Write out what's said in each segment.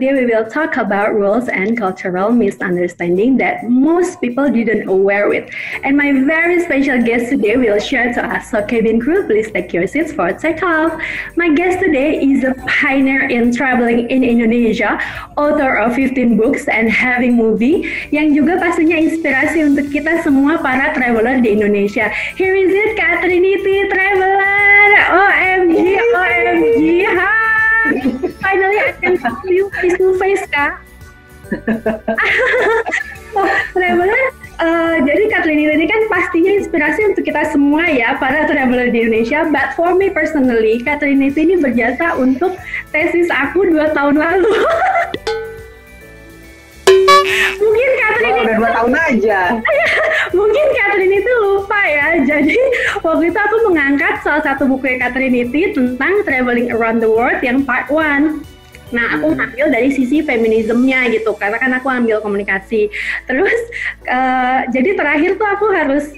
today we will talk about rules and cultural misunderstanding that most people didn't aware with. And my very special guest today will share to us. So cabin crew, please take your seats for takeoff. My guest today is a pioneer in traveling in Indonesia, author of 15 books and having movie, yang juga pastinya inspirasi untuk kita semua para traveler di Indonesia. Here is it, Kak Trinity Traveler. OMG, OMG, hi. Finally, I can talk to you face to face, Kak. Oh, traveler, jadi Kak Trinity ini kan pastinya inspirasi untuk kita semua ya, para traveler di Indonesia. But for me personally, Kak Trinity ini berjasa untuk tesis aku 2 tahun lalu. Mungkin Catherine udah 2 tahun aja. Mungkin Catherine itu lupa ya. Jadi waktu itu aku mengangkat salah satu buku Catherine tentang traveling around the world yang part 1. Nah, aku ngambil dari sisi feminismenya gitu, karena kan aku ambil komunikasi. Terus, jadi terakhir tuh aku harus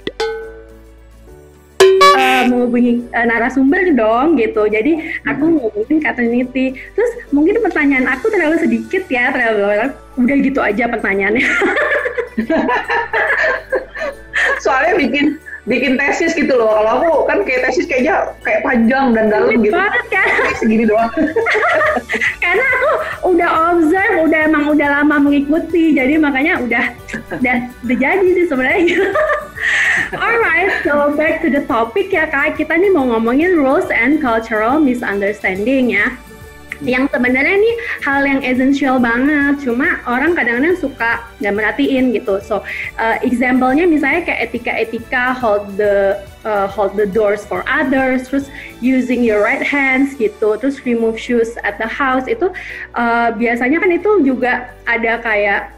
menghubungi narasumber dong gitu. Jadi aku ngomongin Kak Trinity. Terus mungkin pertanyaan aku terlalu sedikit ya, udah gitu aja pertanyaannya. Soalnya bikin tesis gitu loh. Kalau aku kan kayak tesis kayaknya kayak panjang dan dalam gitu. Banget kan? Segini doang. Karena aku udah observe, emang udah lama mengikuti, jadi makanya udah jadi sih sebenarnya. Alright, so back to the topic ya Kak. Kita nih mau ngomongin rules and cultural misunderstanding ya. Yang sebenarnya nih hal yang esensial banget, cuma orang kadang-kadang suka nggak merhatiin gitu. So example-nya misalnya kayak etika-etika hold the doors for others, terus using your right hands gitu, terus remove shoes at the house itu biasanya kan itu juga ada kayak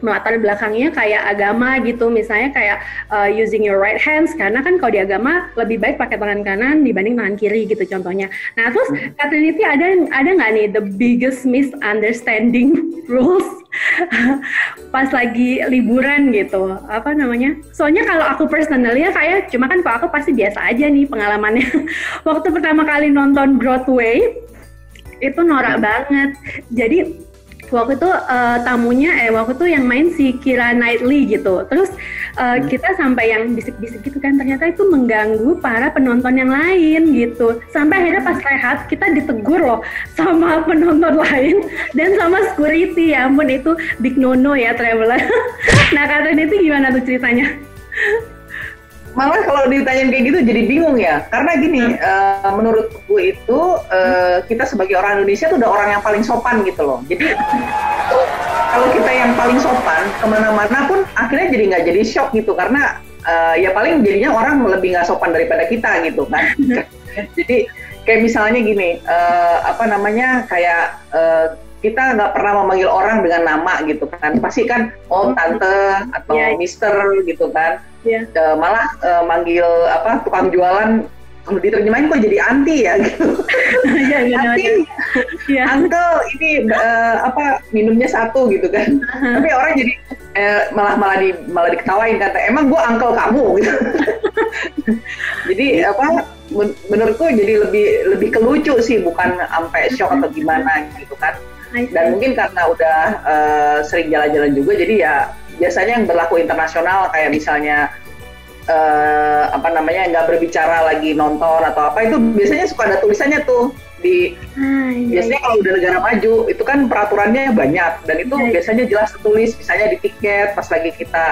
melatar belakangnya kayak agama gitu, misalnya kayak using your right hands, karena kan kalau di agama lebih baik pakai tangan kanan dibanding tangan kiri gitu contohnya. Nah terus Kak Trinity ada nggak nih the biggest misunderstanding rules pas lagi liburan gitu, apa namanya? Soalnya kalau aku personally ya kayak cuma kan kalau aku pasti biasa aja nih pengalamannya. Waktu pertama kali nonton Broadway itu norak banget. Jadi waktu itu waktu itu yang main si Keira Knightley gitu. Terus kita sampai yang bisik-bisik gitu kan, ternyata itu mengganggu para penonton yang lain gitu. Sampai akhirnya pas rehat kita ditegur loh sama penonton lain dan sama security. Ya ampun, itu big no-no ya traveler. Nah Kak itu gimana tuh ceritanya? Malah kalau ditanyain kayak gitu jadi bingung ya, karena gini, menurut gue itu kita sebagai orang Indonesia tuh udah orang yang paling sopan gitu loh. Jadi kalau kita yang paling sopan kemana-mana pun akhirnya jadi nggak jadi shock gitu, karena ya paling jadinya orang lebih nggak sopan daripada kita gitu kan. Jadi kayak misalnya gini, kita nggak pernah memanggil orang dengan nama gitu kan, pasti kan om, tante atau mister gitu kan. Malah manggil tukang jualan, kalau diterjemahin kok jadi anti ya gitu. Anti, uncle ini minumnya 1 gitu kan. Tapi orang jadi malah diketawain, kata emang gue uncle kamu gitu. Jadi menurutku jadi lebih kelucu sih, bukan sampai shock atau gimana gitu kan. Dan mungkin karena udah sering jalan-jalan juga, jadi ya biasanya yang berlaku internasional kayak misalnya nggak berbicara lagi nonton atau apa, itu biasanya suka ada tulisannya tuh di biasanya kalau udah negara maju itu kan peraturannya banyak, dan itu biasanya jelas tertulis, misalnya di tiket pas lagi kita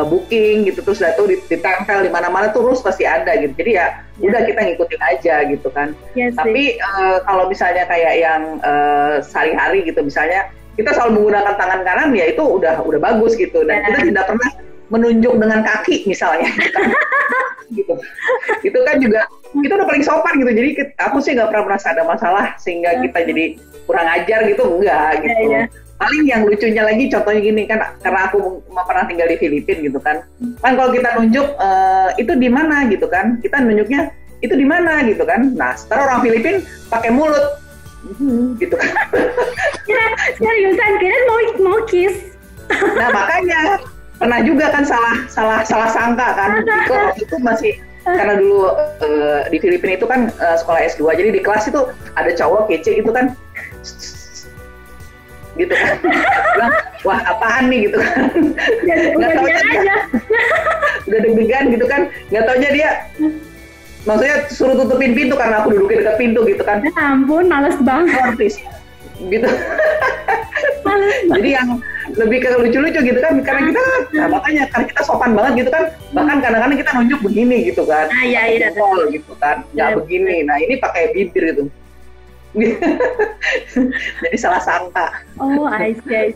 booking gitu, terus tuh ditempel di mana-mana tuh rules pasti ada gitu. Jadi ya udah kita ngikutin aja gitu kan. Tapi kalau misalnya kayak yang sehari-hari gitu, misalnya kita selalu menggunakan tangan kanan, ya itu udah bagus gitu, dan kita tidak pernah menunjuk dengan kaki misalnya gitu. Itu kan juga itu udah paling sopan gitu. Jadi aku sih nggak pernah merasa ada masalah sehingga kita jadi kurang ajar gitu, enggak gitu. Paling yang lucunya lagi contohnya gini kan, karena aku pernah tinggal di Filipina gitu kan kalau kita nunjuk itu di mana gitu kan, kita nunjuknya itu di mana gitu kan. Nah setelah orang Filipina pakai mulut gitu kan. Seriusan kira mau kiss. Nah makanya pernah juga kan salah sangka kan. Itu masih karena dulu di Filipina itu kan sekolah S2, jadi di kelas itu ada cowok kece gitu kan, gitu kan. Bilang, wah apaan nih gitu kan. Nggak taunya dia udah deg-degan gitu kan, nggak taunya dia maksudnya suruh tutupin pintu karena aku dudukin dekat pintu gitu kan. Ya ampun, males banget. Artis gitu. Jadi yang lebih ke lucu-lucu gitu kan, karena kita makanya karena kita sopan banget gitu kan, bahkan kadang-kadang kita nunjuk begini gitu kan, iya, gitu kan, nggak begini. Nah ini pakai bibir itu. Jadi salah sangka. Oh, I see.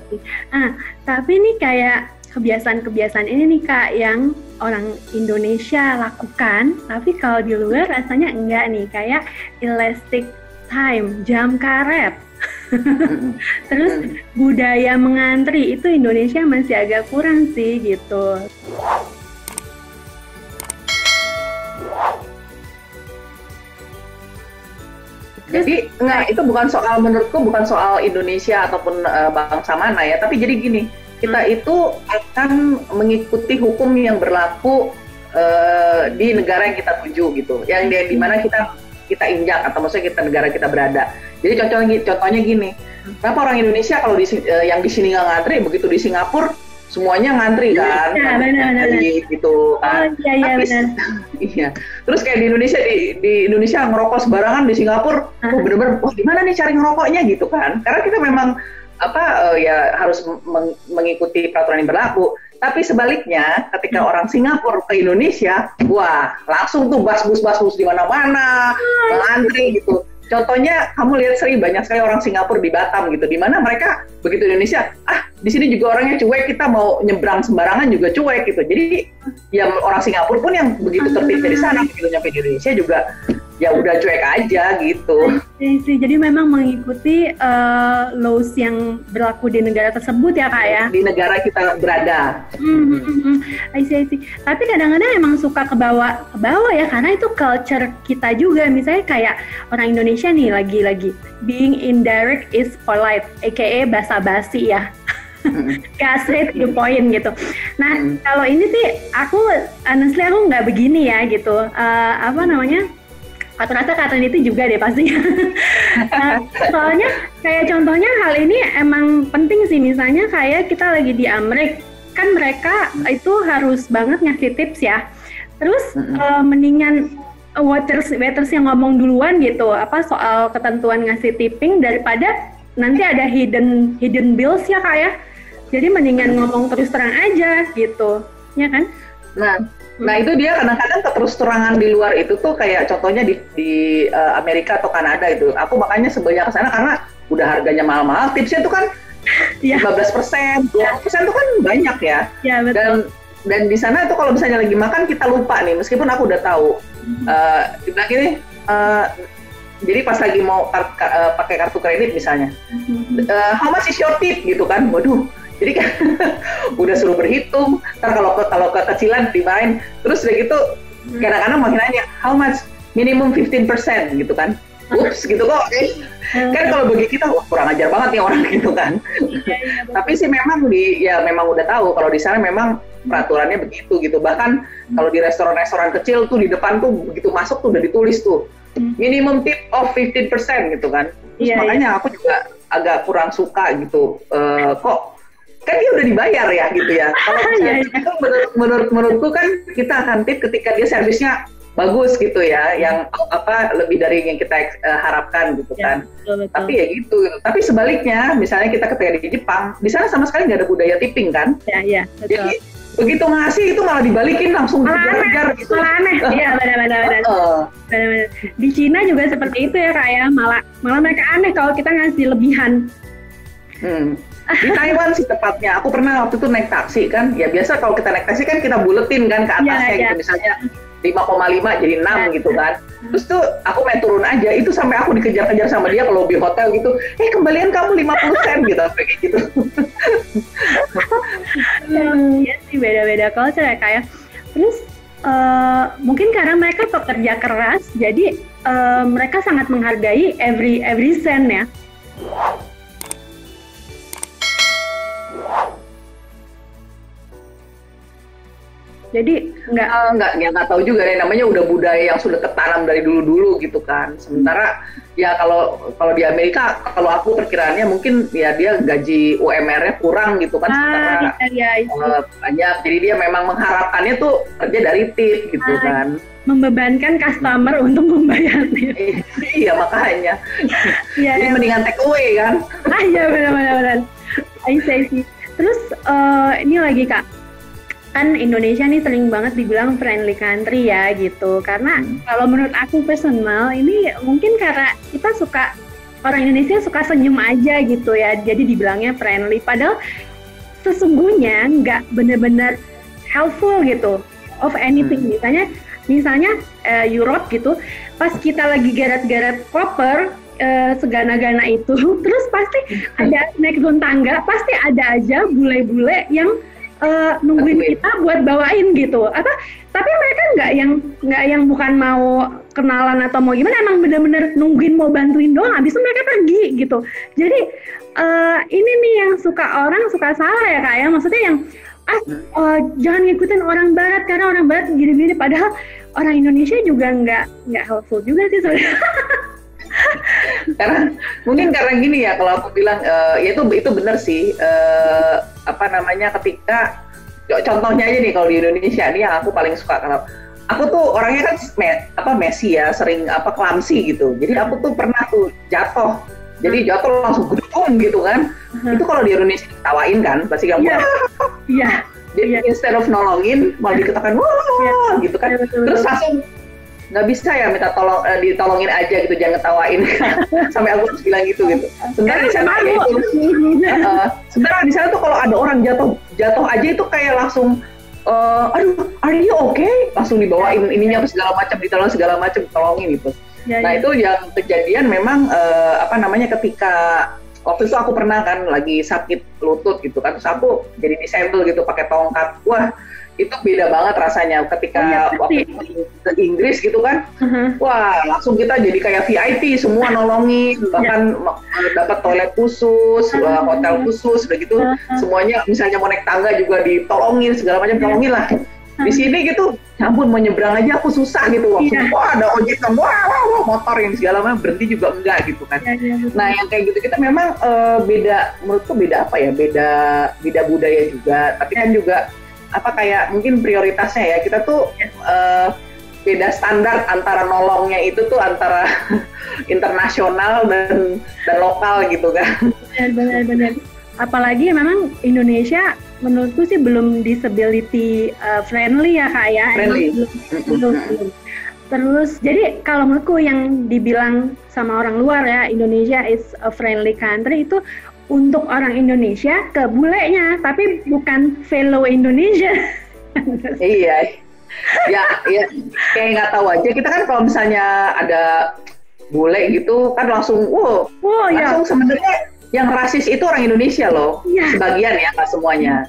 Tapi nih kayak kebiasaan-kebiasaan ini nih Kak yang orang Indonesia lakukan, tapi kalau di luar rasanya enggak nih, kayak elastic time, jam karet. Terus budaya mengantri itu Indonesia masih agak kurang sih gitu. Jadi enggak, itu bukan soal, menurutku bukan soal Indonesia ataupun bangsa mana ya, tapi jadi gini, kita itu akan mengikuti hukum yang berlaku di negara yang kita tuju gitu, yang di mana kita injak atau maksudnya negara kita berada. Jadi contohnya gini, kenapa orang Indonesia kalau yang di sini nggak ngantri, begitu di Singapura semuanya ngantri kan? Ya, benar. Gitu kan? Oh iya benar. Iya. Terus kayak di Indonesia di Indonesia ngerokok sembarangan, di Singapura, bener-bener, wah gimana nih cari ngerokoknya gitu kan? Karena kita memang ya harus mengikuti peraturan yang berlaku. Tapi sebaliknya, ketika orang Singapura ke Indonesia, wah langsung tuh bus di mana-mana, ngantri gitu. Contohnya, kamu lihat banyak sekali orang Singapura di Batam gitu, di mana mereka begitu Indonesia, di sini juga orangnya cuek, kita mau nyebrang sembarangan juga cuek gitu. Jadi ya orang Singapura pun yang begitu tertib di sana, begitu nyampe di Indonesia juga ya udah cuek aja gitu. Jadi memang mengikuti laws yang berlaku di negara tersebut ya Kak ya? Di negara kita berada. I see. Tapi kadang-kadang emang suka ke bawah ya, karena itu culture kita juga. Misalnya kayak orang Indonesia nih lagi being indirect is polite, aka basa-basi ya. Gak straight to the point gitu. Nah kalau ini sih aku honestly nggak begini ya gitu. Rata-rata itu juga deh pastinya. Soalnya kayak contohnya hal ini emang penting sih, misalnya kayak kita lagi di Amerika, kan mereka itu harus banget ngasih tips ya. Terus mendingan waiters yang ngomong duluan gitu, soal ketentuan ngasih tipping daripada nanti ada hidden bills ya Kak ya. Jadi mendingan ngomong terus terang aja gitu, ya kan? Nah itu dia kadang-kadang keterus-terangan di luar itu tuh kayak contohnya di Amerika atau Kanada itu. Aku makanya sebanyak kesana karena udah harganya mahal-mahal, tipsnya tuh kan 15%, 20% tuh kan banyak ya. Iya betul. Dan di sana tuh kalau misalnya lagi makan kita lupa nih, meskipun aku udah tahu. Dibilang gini, jadi pas lagi mau pakai kartu kredit misalnya, how much is your tip gitu kan, waduh. Jadi kan udah suruh berhitung, ntar kalau kekecilan dimarahin, terus udah gitu kadang-kadang makin nanya, how much, minimum 15% gitu kan. Ups gitu kok, kan kalau bagi kita wah kurang ajar banget nih orang gitu kan. Tapi sih memang memang udah tahu kalau di sana memang peraturannya begitu gitu. Bahkan kalau di restoran-restoran kecil tuh di depan tuh begitu masuk tuh udah ditulis tuh minimum tip of 15% gitu kan. Terus makanya aku juga agak kurang suka gitu, kok kan dia udah dibayar ya gitu ya. Kalau itu menurutku kan kita akan tip ketika dia servisnya bagus gitu ya, yang lebih dari yang kita harapkan gitu kan. Betul. Tapi ya gitu. Tapi sebaliknya, misalnya kita ketika di Jepang, di sana sama sekali nggak ada budaya tipping kan? Iya. Jadi begitu ngasih itu malah dibalikin langsung kejar gitu. Malah aneh. Iya benar. Di Cina juga seperti itu ya Kak ya. Malah mereka aneh kalau kita ngasih lebihan. Di Taiwan sih tepatnya, aku pernah waktu itu naik taksi kan, ya biasa kalau kita naik taksi kan kita buletin kan ke atasnya gitu, misalnya 5,5 jadi 6 gitu kan. Terus tuh aku main turun aja, itu sampai aku dikejar-kejar sama dia ke lobby hotel gitu, kembalian kamu 50 sen gitu, kayak gitu. Iya sih, beda-beda culture ya kayak. Terus mungkin karena mereka pekerja keras, jadi mereka sangat menghargai every cent ya. Jadi nggak tahu juga deh, namanya udah budaya yang sudah tertanam dari dulu gitu kan. Sementara ya kalau di Amerika, kalau aku perkiraannya mungkin ya dia gaji UMR-nya kurang gitu kan, sementara banyak. Jadi dia memang mengharapkannya tuh kerja dari tip gitu kan. Membebankan customer untuk membayar tip. Iya makanya. Jadi mendingan take away kan. Iya benar-benar. I see. Terus ini lagi Kak, kan Indonesia nih sering banget dibilang friendly country ya gitu. Karena kalau menurut aku personal ini mungkin karena kita orang Indonesia suka senyum aja gitu ya. Jadi dibilangnya friendly. Padahal sesungguhnya nggak benar-benar helpful gitu of anything. Misalnya Europe gitu, pas kita lagi garet-garet koper segana-gana itu, terus pasti ada naik turun tangga, pasti ada aja bule-bule yang nungguin kita buat bawain gitu. Tapi mereka nggak yang bukan mau kenalan atau mau gimana, emang bener-bener nungguin mau bantuin doang, habis itu mereka pergi gitu. Jadi ini nih yang orang suka salah ya Kak ya, maksudnya yang jangan ngikutin orang Barat karena orang Barat gini-gini, padahal orang Indonesia juga nggak helpful juga sih sebenarnya. Karena gini ya, kalau aku bilang ya itu benar sih, ketika contohnya aja nih, kalau di Indonesia nih yang aku paling suka, karena aku tuh orangnya kan messy ya, sering clumsy gitu. Jadi aku tuh pernah tuh jatuh. Jadi jatuh langsung gedung gitu kan. Itu kalau di Indonesia ditawain kan, pasti kamu iya. Jadi instead of nolongin malah dikatakan wah gitu kan. Terus langsung nggak bisa ya minta ditolongin aja gitu, jangan ketawain. Sampai aku harus bilang gitu. Sebenarnya di sana ya itu. Sebenarnya di sana tuh kalau ada orang jatuh aja itu kayak langsung aduh, are you okay? Langsung dibawain ininya segala macam, ditolongin gitu. Nah itu yang kejadian memang ketika waktu itu aku pernah kan lagi sakit lutut gitu kan, terus aku jadi disable gitu pakai tongkat. Wah itu beda banget rasanya ketika waktu ke Inggris gitu kan. Wah langsung kita jadi kayak VIP, semua nolongin, bahkan dapat toilet khusus, hotel khusus, begitu. Semuanya misalnya mau naik tangga juga ditolongin, segala macam tolongin lah. Di sini gitu, ya ampun mau nyebrang aja aku susah gitu. Wah ada ojek kan, wah motor yang segala macam, berhenti juga enggak gitu kan. Nah yang kayak gitu kita memang beda, menurutku beda beda budaya juga. Tapi kan juga kayak mungkin prioritasnya ya, kita tuh beda standar antara nolongnya itu tuh antara internasional dan lokal gitu kan. Benar. Apalagi memang Indonesia menurutku sih belum disability friendly ya Kak ya. Belum. Terus jadi kalau menurutku yang dibilang sama orang luar ya, Indonesia is a friendly country, itu untuk orang Indonesia ke bulenya, tapi bukan fellow Indonesia. Iya. Ya kayak nggak tahu aja. Kita kan kalau misalnya ada bule gitu kan langsung langsung sebenarnya yang rasis itu orang Indonesia loh, sebagian ya, nggak semuanya.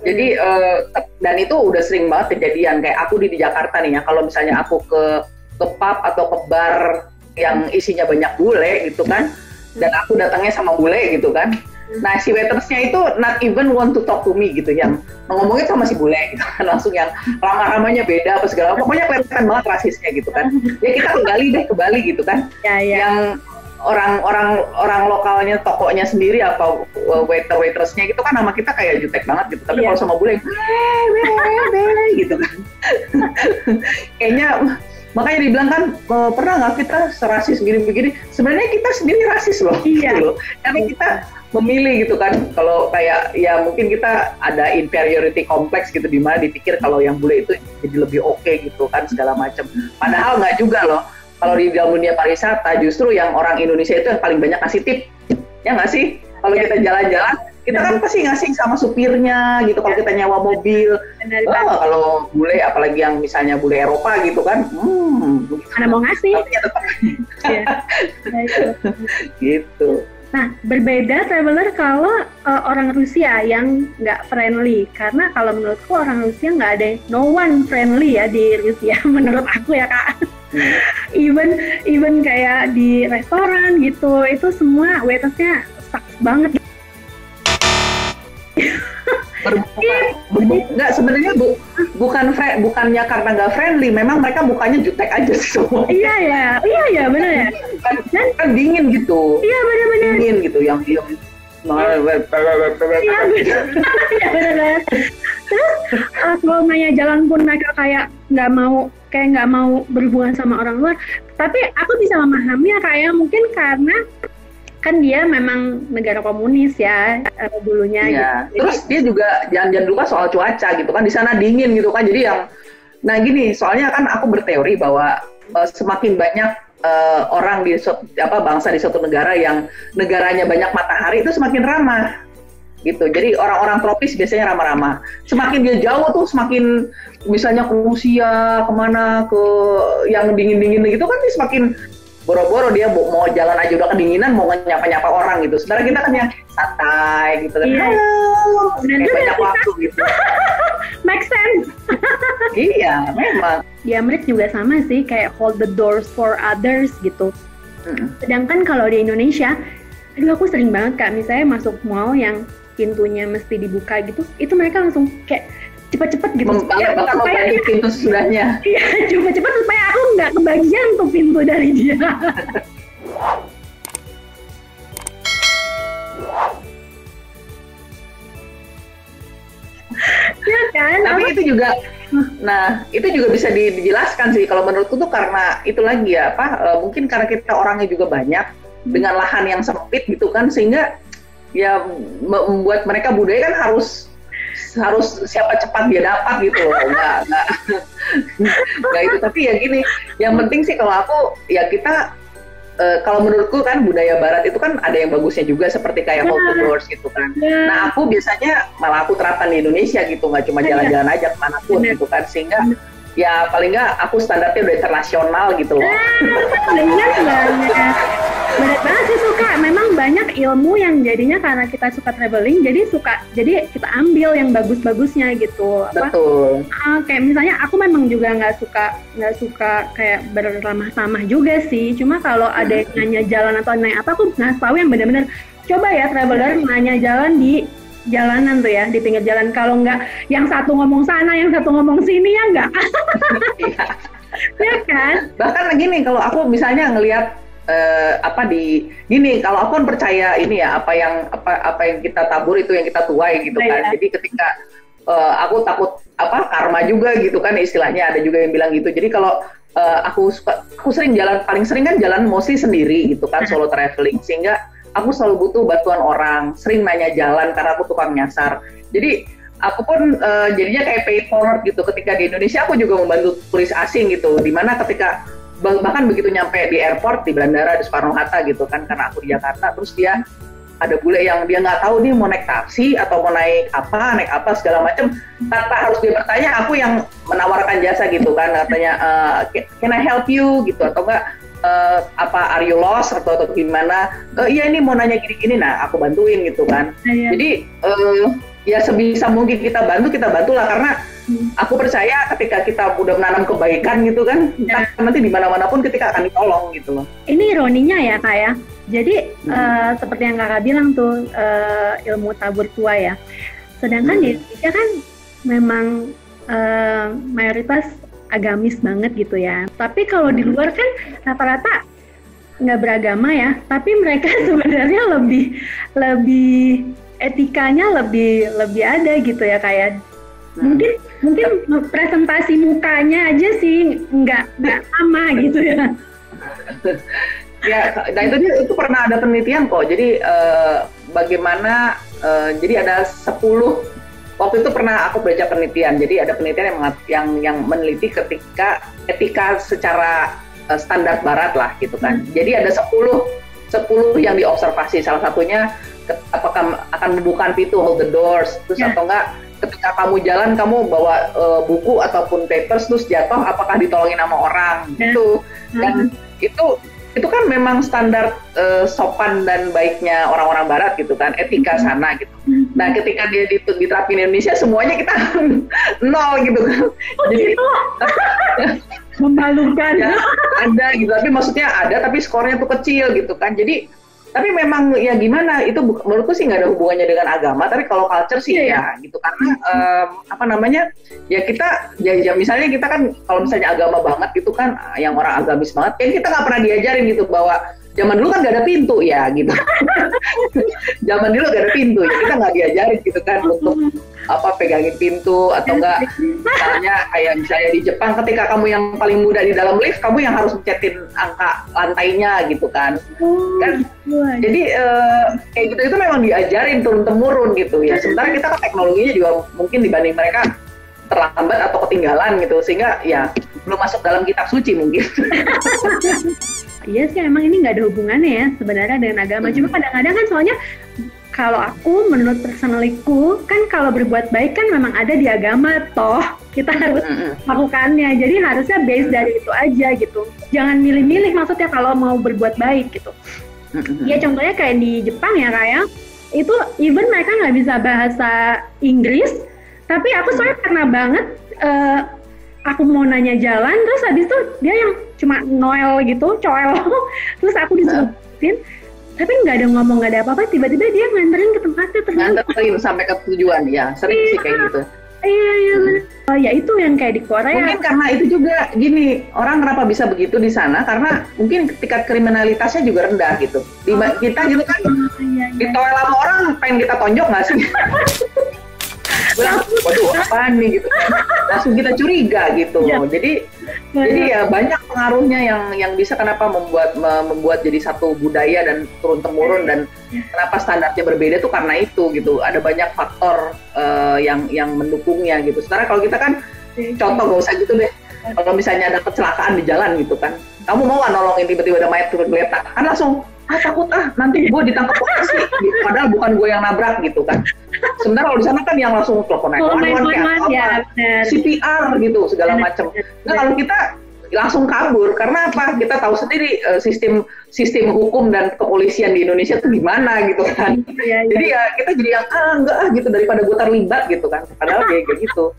Jadi dan itu udah sering banget kejadian. Kayak aku di Jakarta nih ya, kalau misalnya aku ke pub atau ke bar yang isinya banyak bule gitu kan, dan aku datangnya sama bule gitu kan. Nah si waitersnya itu not even want to talk to me gitu, yang ngomongin sama si bule gitu kan, langsung yang ramah-ramahnya beda apa segala, pokoknya kelihatan banget rasisnya gitu kan. Ya kita ke Bali gitu kan, yang orang lokalnya, tokonya sendiri atau waitersnya gitu kan, nama kita kayak jutek banget gitu. Tapi kalau sama bule gitu kan. Kayaknya makanya dibilang kan, pernah nggak kita serasis begini-begini? Sebenarnya kita sendiri rasis loh. Gitu loh. Karena kita memilih gitu kan. Kalau kayak ya mungkin kita ada inferiority complex gitu, di mana dipikir kalau yang bule itu jadi lebih oke gitu kan, segala macam. Padahal nggak juga loh. Kalau di dalam dunia pariwisata justru yang orang Indonesia itu yang paling banyak kasih tip, ya nggak sih? Kalau kita jalan-jalan, kita kan pasti ngasih sama supirnya gitu. Kalau kita nyewa mobil, kalau bule, apalagi yang misalnya bule Eropa gitu kan, mana mau ngasih? Gitu. Nah, berbeda traveler kalau orang Rusia yang nggak friendly, karena kalau menurutku orang Rusia nggak ada, no one friendly ya di Rusia menurut aku ya Kak. Even kayak di restoran gitu, itu semua waitersnya sucks banget. nggak sebenarnya bukannya karena nggak friendly, memang mereka mukanya jutek aja sih semua. Iya ya benar ya. Kan dingin gitu. Iya benar. Dingin gitu yang Iya benar. Terus kalau nanya jalan pun mereka kayak nggak mau berhubungan sama orang luar. Tapi aku bisa memahami ya kayak mungkin karena kan dia memang negara komunis ya dulunya. Iya. Gitu. Terus dia juga jangan lupa soal cuaca gitu kan, di sana dingin gitu kan. Jadi gini, soalnya kan aku berteori bahwa semakin banyak orang bangsa di suatu negara yang negaranya banyak matahari itu semakin ramah gitu. Jadi orang-orang tropis biasanya ramah-ramah. Semakin dia jauh tuh semakin misalnya ke Rusia kemana ke yang dingin-dingin gitu kan, dia semakin boro-boro dia mau jalan aja udah kedinginan, mau nyapa-nyapa orang gitu. Sebenarnya kita kan yang santai gitu kan. Iya. Halo, banyak waktu gitu. Make sense. Iya, memang. Di Amerika juga sama sih, kayak hold the doors for others gitu. Sedangkan kalau di Indonesia, aku sering banget Kak, misalnya masuk mall yang pintunya mesti dibuka gitu, itu mereka langsung kayak cepat-cepat gitu. Bahkan membantu pintu sesudahnya. Iya, cepat-cepat supaya aku nggak kebagian tuh pintu dari dia. Ya kan? Tapi itu juga, itu juga bisa dijelaskan sih. Kalau menurutku tuh karena itu lagi ya, mungkin karena kita orangnya juga banyak dengan lahan yang sempit gitu kan, sehingga ya membuat mereka budaya kan harus siapa cepat dia dapat gitu loh. Nggak itu. Tapi ya gini, yang penting sih kalau aku ya kita kalau menurutku kan budaya barat itu kan ada yang bagusnya juga seperti kayak hold the doors gitu kan. Nah aku biasanya malah aku terapkan di Indonesia gitu, nggak cuma jalan-jalan aja kemanapun gitu kan, sehingga ya paling nggak aku standarnya udah internasional gitu loh. Benar banget sih, suka. Memang banyak ilmu yang jadinya karena kita suka traveling, jadi kita ambil yang bagus-bagusnya gitu. Betul. Kayak misalnya aku memang juga nggak suka kayak berramah-tamah juga sih. Cuma kalau ada yang nanya jalan atau nanya apa, aku nggak tahu yang benar-benar. Coba ya traveler nanya jalan di jalanan tuh ya, di pinggir jalan. Kalau nggak yang satu ngomong sana, yang satu ngomong sini, ya nggak? Ya kan? Bahkan gini, kalau aku misalnya ngelihat kalau aku kan percaya ini ya, apa yang kita tabur itu yang kita tuai gitu kan. Jadi ketika aku takut karma juga gitu kan istilahnya, ada juga yang bilang gitu. Jadi kalau aku paling sering kan jalan mostly sendiri gitu kan, solo traveling, sehingga aku selalu butuh bantuan orang, sering nanya jalan karena aku tukang nyasar. Jadi aku pun jadinya kayak pay forward gitu. Ketika di Indonesia aku juga membantu turis asing gitu, dimana ketika bahkan begitu nyampe di airport, di bandara, di Soekarno-Hatta gitu kan, karena aku di Jakarta, terus dia ada bule yang dia nggak tahu dia mau naik taksi atau mau naik apa segala macam, tanpa harus dia bertanya, aku yang menawarkan jasa gitu kan, katanya can I help you gitu, atau enggak are you lost atau gimana, iya ini mau nanya gini-gini, nah aku bantuin gitu kan. Jadi ya sebisa mungkin kita bantu lah, karena aku percaya ketika kita udah menanam kebaikan gitu kan, nanti di mana-mana pun ketika akan ditolong gitu loh. Ini ironinya ya Kak ya. Jadi seperti yang Kakak bilang tuh, ilmu tabur tua ya. Sedangkan di Indonesia kan memang mayoritas agamis banget gitu ya. Tapi kalau di luar kan rata-rata nggak beragama ya. Tapi mereka sebenarnya lebih etikanya lebih ada gitu ya kayak. Mungkin presentasi mukanya aja sih nggak sama gitu ya. Ya, nah itu pernah ada penelitian kok. Jadi bagaimana jadi ada 10 waktu itu pernah aku baca penelitian. Jadi ada penelitian yang meneliti ketika etika secara standar barat lah gitu kan. Jadi ada 10 yang diobservasi. Salah satunya apakah akan membuka pintu, hold the doors, terus atau enggak ketika kamu jalan kamu bawa buku ataupun papers terus jatuh, apakah ditolongin sama orang gitu. Dan itu kan memang standar sopan dan baiknya orang-orang barat gitu kan, etika sana gitu. Nah ketika dia diterapin di Indonesia semuanya kita nol gitu kan. Jadi memalukan. Ya, ada gitu, tapi maksudnya ada tapi skornya tuh kecil gitu kan. Jadi Tapi memang ya gimana, itu menurutku sih nggak ada hubungannya dengan agama, tapi kalau culture sih ya gitu, karena apa namanya, ya kita ya misalnya kita kan kalau misalnya agama banget gitu kan, yang orang agamis banget, ya kita nggak pernah diajarin gitu bahwa zaman dulu kan nggak ada pintu ya gitu. Zaman dulu nggak ada pintu, ya kita nggak diajarin gitu kan untuk apa pegangin pintu atau enggak, misalnya di Jepang ketika kamu yang paling muda di dalam lift, kamu yang harus mencetin angka lantainya gitu kan. Jadi kayak gitu itu memang diajarin turun temurun gitu ya. Sementara kita kan teknologinya juga mungkin dibanding mereka terlambat atau ketinggalan gitu, sehingga ya belum masuk dalam kitab suci mungkin. Iya sih, emang ini nggak ada hubungannya ya sebenarnya dengan agama. Cuma kadang-kadang kan soalnya kalau aku, menurut personaliku, kan kalau berbuat baik kan memang ada di agama, toh kita harus melakukannya. Jadi harusnya base dari itu aja gitu. Jangan milih-milih maksudnya kalau mau berbuat baik gitu. Ya contohnya kayak di Jepang ya kayak, itu even mereka nggak bisa bahasa Inggris, tapi aku soalnya pernah banget, aku mau nanya jalan, terus habis itu dia yang cuma noel gitu, coel, terus aku disuruhin, tapi nggak ada ngomong, nggak ada apa-apa, tiba-tiba dia nganterin ke tempatnya terus. Nganterin sampai ke tujuan, ya sering sih kayak gitu. Iya. Ya itu yang kayak di Korea. Mungkin karena itu juga gini, orang kenapa bisa begitu di sana, karena mungkin tingkat kriminalitasnya juga rendah gitu. Kita gitu kan, di toilet sama orang pengen kita tonjok nggak sih? Waduh, apaan nih gitu, langsung kita curiga gitu. Jadi ya banyak pengaruhnya yang bisa kenapa membuat jadi satu budaya dan turun temurun, dan kenapa standarnya berbeda tuh karena itu gitu. Ada banyak faktor yang mendukungnya gitu. Sementara kalau kita kan contoh gak usah gitu deh. Kalau misalnya ada kecelakaan di jalan gitu kan, kamu mau nggak nolongin tiba-tiba ada mayat turun geletak, kan langsung takut nanti gue ditangkap polisi, padahal bukan gue yang nabrak gitu kan. Sebenarnya kalau di sana kan yang langsung telepon 911 kayak CPR gitu segala macam. Nah kalau kita langsung kabur karena apa? Kita tahu sendiri sistem hukum dan kepolisian di Indonesia tuh gimana gitu kan. Jadi ya kita jadi yang enggak gitu daripada gue terlibat gitu kan. Padahal kayak gitu.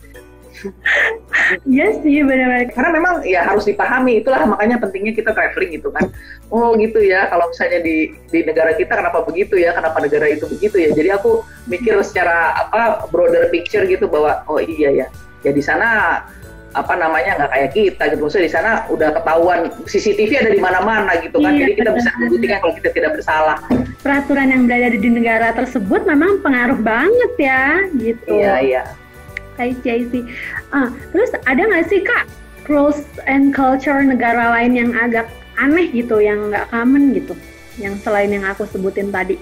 Iya sih, benar-benar. Karena memang ya harus dipahami, itulah makanya pentingnya kita traveling gitu kan. Oh gitu ya, kalau misalnya di negara kita kenapa begitu ya, kenapa negara itu begitu ya. Jadi aku mikir secara broader picture gitu bahwa oh iya ya di sana nggak kayak kita gitu. Maksudnya di sana udah ketahuan CCTV ada di mana-mana gitu kan. Jadi kita bisa membuktikan kalau kita tidak bersalah. Peraturan yang berada di negara tersebut memang pengaruh banget ya gitu. Iya. I see. Terus ada nggak sih Kak rules and culture negara lain yang agak aneh gitu, yang nggak common gitu, yang selain yang aku sebutin tadi?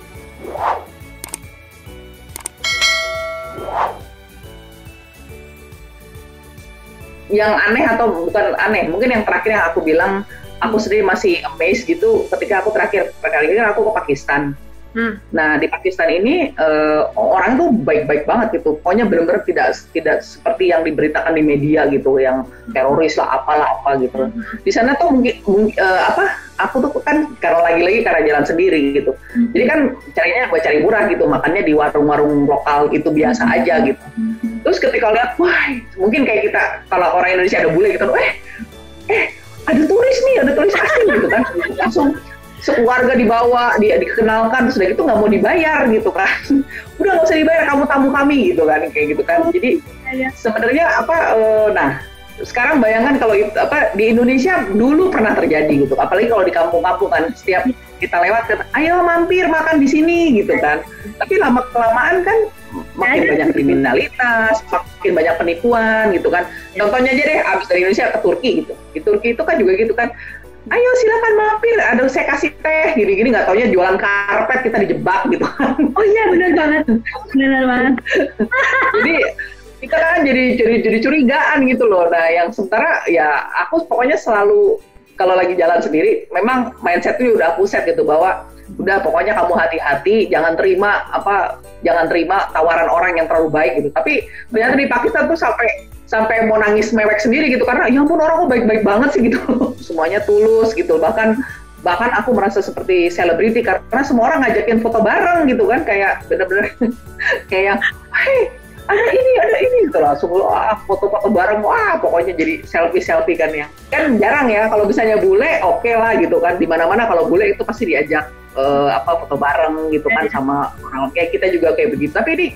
Yang aneh atau bukan aneh, mungkin yang terakhir yang aku bilang, aku sendiri masih amazed gitu ketika aku terakhir kali ini aku ke Pakistan. Nah di Pakistan ini orang tuh baik-baik banget gitu, pokoknya benar-benar tidak seperti yang diberitakan di media gitu, yang teroris lah apalah gitu. Di sana tuh mungkin aku tuh kan karena jalan sendiri gitu, jadi kan carinya gue cari murah gitu, makannya di warung-warung lokal itu biasa aja gitu. Terus ketika lihat, wah mungkin kayak kita kalau orang Indonesia ada bule gitu, ada turis asing gitu kan, langsung sekeluarga dibawa, dikenalkan, terus udah gitu nggak mau dibayar gitu kan. Udah nggak usah dibayar, kamu tamu kami gitu kan, kayak gitu kan. Jadi sebenarnya nah sekarang bayangkan kalau di Indonesia dulu pernah terjadi gitu, apalagi kalau di kampung-kampung kan, setiap kita lewat kan, ayo mampir makan di sini gitu kan. Tapi lama kelamaan kan makin banyak kriminalitas, makin banyak penipuan gitu kan. Contohnya aja deh, abis dari Indonesia ke Turki gitu. Di Turki itu kan juga gitu kan. Ayo silakan mampir, ada saya kasih teh, gini-gini, nggak taunya jualan karpet, kita dijebak gitu kan. Oh iya benar banget. Jadi kita kan jadi curigaan gitu loh. Nah yang sementara ya aku pokoknya selalu kalau lagi jalan sendiri, memang mindsetnya udah aku set gitu bahwa udah pokoknya kamu hati-hati, jangan terima tawaran orang yang terlalu baik gitu. Tapi ternyata di Pakistan tuh sampai mau nangis mewek sendiri gitu, karena ya ampun orang kok baik-baik banget sih gitu. Semuanya tulus gitu, bahkan aku merasa seperti selebriti karena semua orang ngajakin foto bareng gitu kan, kayak bener-bener kayak hey ada ini gitu, langsung foto-foto bareng, pokoknya jadi selfie kan ya. Kan jarang ya kalau misalnya bule oke lah gitu kan, di mana-mana kalau bule itu pasti diajak foto bareng gitu kan sama orang kayak kita juga kayak begitu. Tapi ini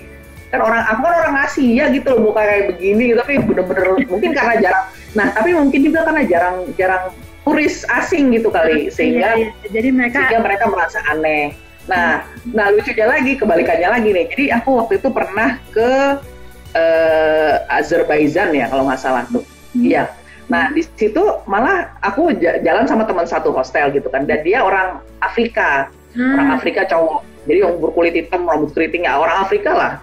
kan aku kan orang Asia gitu loh, bukan kayak begini, tapi bener-bener mungkin karena jarang. Nah, tapi mungkin juga karena jarang turis asing gitu kali, sehingga jadi mereka merasa aneh. Nah, lucunya lagi, kebalikannya lagi nih. Jadi aku waktu itu pernah ke Azerbaijan ya kalau nggak salah tuh. Iya. Nah, di situ malah aku jalan sama teman satu hostel gitu kan, dan dia orang Afrika, orang Afrika cowok. Jadi yang berkulit hitam, rambut keriting, ya orang Afrika lah.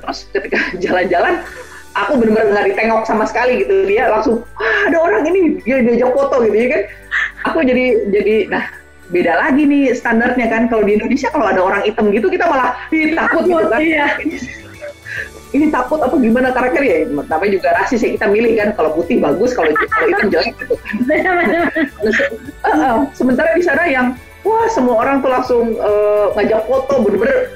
Terus ketika jalan-jalan, aku benar-benar nggak ditengok sama sekali gitu. Dia langsung, ada orang ini, dia diajak foto gitu ya kan. Aku jadi, nah beda lagi nih standarnya kan. Kalau di Indonesia kalau ada orang hitam gitu, kita malah takut gitu kan. Iya. Ini takut apa gimana karakter ya? Namanya juga rasis ya, kita milih kan. Kalau putih bagus, kalau hitam jelek gitu kan. Sementara di sana yang wah semua orang tuh langsung ngajak foto, bener-bener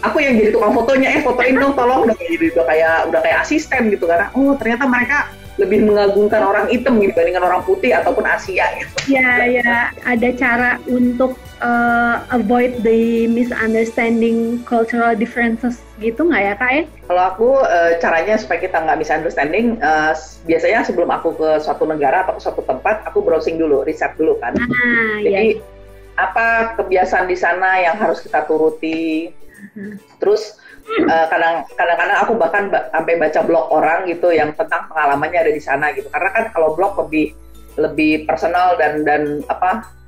aku yang jadi tukang fotonya, fotoin dong tolong, udah kayak asisten gitu karena ternyata mereka lebih mengagungkan orang hitam dibandingkan orang putih ataupun Asia gitu. Ya, ada cara untuk avoid the misunderstanding cultural differences gitu nggak ya Kak? Kalau aku caranya supaya kita nggak misunderstanding, biasanya sebelum aku ke suatu negara atau ke suatu tempat, aku browsing dulu, riset dulu kan. Jadi apa kebiasaan di sana yang harus kita turuti. Terus kadang-kadang aku bahkan sampai baca blog orang gitu yang tentang pengalamannya ada di sana gitu, karena kan kalau blog lebih personal dan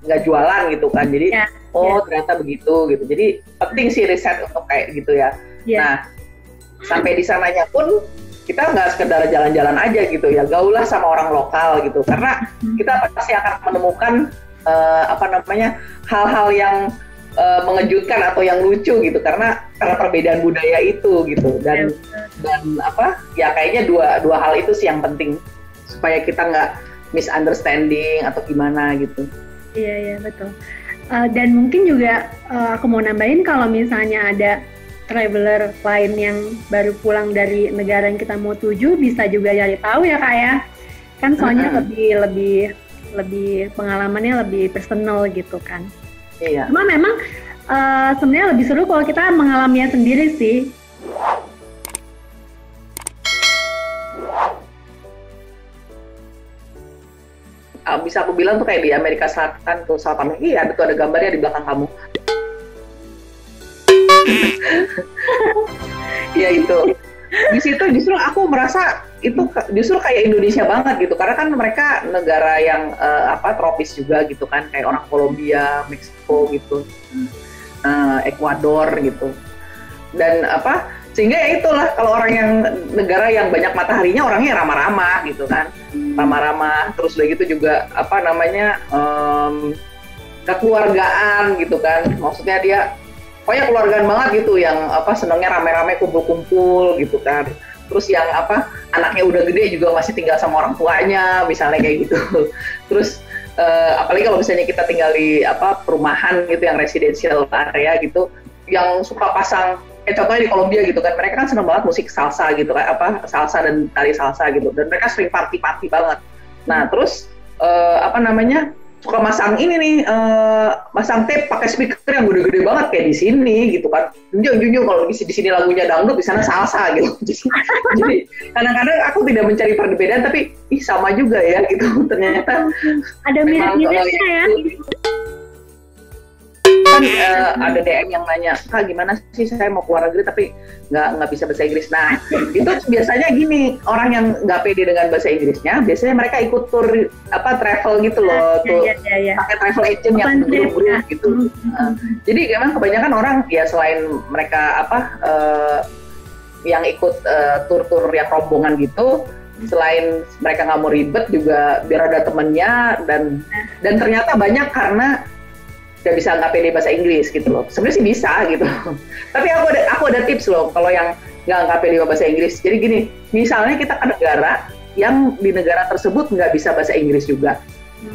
nggak jualan gitu kan, jadi ternyata begitu gitu, jadi penting sih riset untuk kayak gitu ya. Nah sampai di sananya pun kita nggak sekedar jalan-jalan aja gitu ya, gaulah sama orang lokal gitu, karena kita pasti akan menemukan hal-hal yang mengejutkan atau yang lucu gitu karena perbedaan budaya itu gitu, dan kayaknya dua hal itu sih yang penting supaya kita nggak misunderstanding atau gimana gitu. Iya betul. Dan mungkin juga aku mau nambahin kalau misalnya ada traveler lain yang baru pulang dari negara yang kita mau tuju, bisa juga cari tahu ya Kak ya, kan soalnya lebih pengalamannya lebih personal gitu kan. Iya. Cuma memang sebenarnya lebih seru kalau kita mengalaminya sendiri sih. Bisa aku bilang tuh kayak di Amerika Selatan tuh, South America, ada gambarnya di belakang kamu. Ya itu. Di situ justru aku merasa itu justru kayak Indonesia banget gitu, karena kan mereka negara yang tropis juga gitu kan, kayak orang Kolombia, Meksiko gitu, Ekuador gitu, dan sehingga ya itulah kalau orang yang negara yang banyak mataharinya orangnya ramah-ramah gitu kan, ramah-ramah, terus udah gitu juga kekeluargaan gitu kan, maksudnya dia pokoknya keluargaan banget gitu, yang senangnya rame-rame kumpul-kumpul gitu kan. Terus yang anaknya udah gede juga masih tinggal sama orang tuanya misalnya kayak gitu. Terus apalagi kalau misalnya kita tinggal di perumahan gitu yang residential area gitu, yang suka pasang contohnya di Kolombia gitu kan, mereka kan seneng banget musik salsa gitu kan, salsa dan tari salsa gitu, dan mereka sering party banget. Nah terus suka masang ini nih, masang tape pakai speaker yang gede-gede banget kayak di sini gitu kan. Jujur kalau di sini lagunya dangdut, di sana salsa gitu. Jadi kadang-kadang aku tidak mencari perbedaan, tapi sama juga ya gitu. Ternyata ada mirip-miripnya ya. Kan ada DM yang nanya, Kak gimana sih saya mau keluar negeri tapi nggak bisa bahasa Inggris. Nah itu biasanya gini, orang yang nggak pede dengan bahasa Inggrisnya, biasanya mereka ikut tur travel gitu loh, pakai travel agent yang grup-grup gitu. Jadi memang kebanyakan orang ya selain mereka yang ikut tur-tur yang rombongan gitu, selain mereka nggak mau ribet juga biar ada temennya, dan ternyata banyak karena nggak bisa nggak pede bahasa Inggris gitu loh. Sebenarnya sih bisa gitu. Tapi aku ada tips loh kalau yang nggak pede bahasa Inggris. Jadi gini, misalnya kita ke negara yang di negara tersebut nggak bisa bahasa Inggris juga.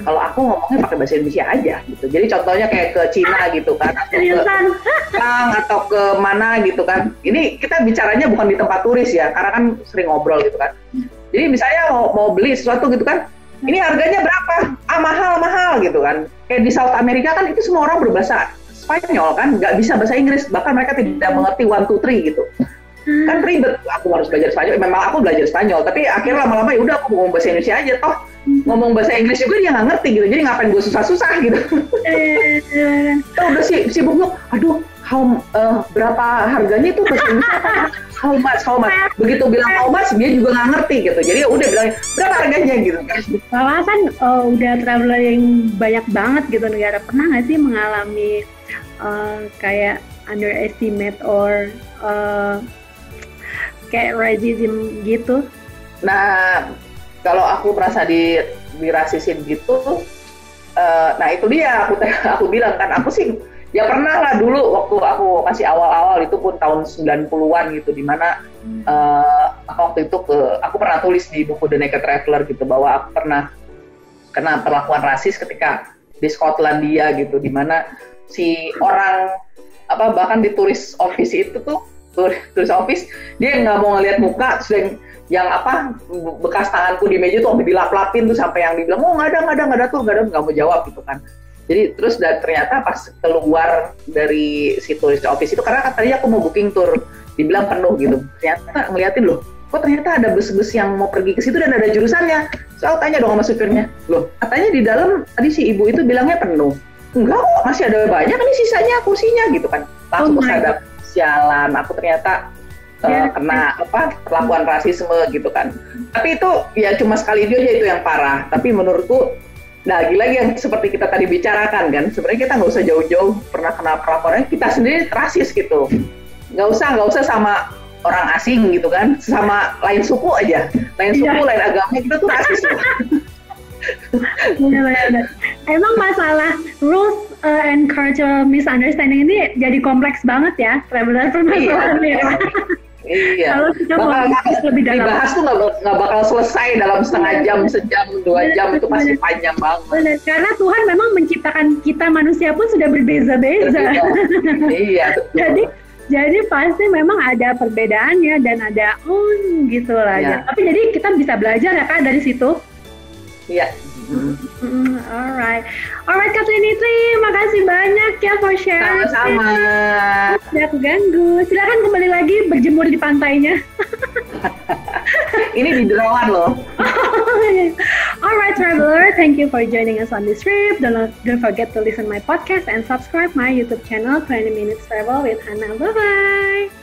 Kalau aku ngomongnya pakai bahasa Indonesia aja gitu. Jadi contohnya kayak ke Cina gitu kan, atau ke Jepang atau ke mana gitu kan. Ini kita bicaranya bukan di tempat turis ya, karena kan sering ngobrol gitu kan. Jadi misalnya mau beli sesuatu gitu kan, ini harganya berapa? Mahal gitu kan. Kayak di South America kan itu semua orang berbahasa Spanyol kan, nggak bisa bahasa Inggris, bahkan mereka tidak mengerti 1, 2, 3 gitu. Kan ribet, aku harus belajar Spanyol, memang aku belajar Spanyol, tapi akhirnya lama-lama ya udah aku ngomong bahasa Indonesia aja, toh ngomong bahasa Inggris juga dia nggak ngerti gitu, jadi ngapain gue susah-susah gitu. Udah sibuk, aduh, berapa harganya itu bahasa Inggris? How much? Begitu bilang how much, dia juga nggak ngerti gitu, jadi ya udah bilang berapa harganya gitu kan. Malah kan udah traveling banyak banget gitu negara, pernah nggak sih mengalami kayak underestimate or kayak racism gitu? Nah, kalau aku merasa dirasisin gitu, nah itu dia aku bilang kan, aku sih ya pernah lah dulu waktu aku masih awal-awal itu pun tahun 90-an gitu, dimana waktu itu aku pernah tulis di buku The Naked Traveler gitu bahwa aku pernah kena perlakuan rasis ketika di Skotlandia gitu, dimana si orang bahkan di turis office itu tuh turis office dia nggak mau ngelihat muka, terus yang bekas tanganku di meja tuh sampai dilap-lapin tuh sampai yang dibilang nggak ada nggak mau jawab gitu kan. Jadi terus dan ternyata pas keluar dari si turis office itu, karena tadi aku mau booking tour dibilang penuh gitu, ternyata ngeliatin loh, kok ternyata ada bus-bus yang mau pergi ke situ dan ada jurusannya. Soal tanya dong sama supirnya, loh katanya di dalam tadi si ibu itu bilangnya penuh. Enggak kok, masih ada banyak nih sisanya kursinya gitu kan. Langsung sadar, sialan, aku ternyata kena perlakuan rasisme gitu kan. Tapi itu ya cuma sekali aja itu yang parah. Tapi menurutku, nah lagi-lagi yang seperti kita tadi bicarakan kan, sebenarnya kita nggak usah jauh-jauh pernah kena perlakuan, kita sendiri rasis gitu. Nggak usah sama orang asing gitu kan, sama lain suku aja, lain suku, lain agama kita tuh rasis. Emang masalah rules and cultural misunderstanding ini jadi kompleks banget ya, traveler permasalahannya. Iya. Kalau kita mau lebih dalam, dibahas tuh nggak bakal selesai dalam setengah jam, sejam, 2 jam, itu pasti panjang banget. Benar. Karena Tuhan memang menciptakan kita manusia pun sudah berbeza-beza. Iya. Jadi pasti memang ada perbedaannya dan ada gitu lah. Ya. Tapi jadi kita bisa belajar ya Kak dari situ. Iya. Alright, Kak Trinity, makasih banyak ya for sharing. Sama-sama. Tidak ganggu. Silakan kembali lagi berjemur di pantainya. Ini di Derawan loh. Alright, traveler, thank you for joining us on this trip. Don't forget to listen my podcast and subscribe my YouTube channel 20 Minutes Travel with Hannah. Bye bye.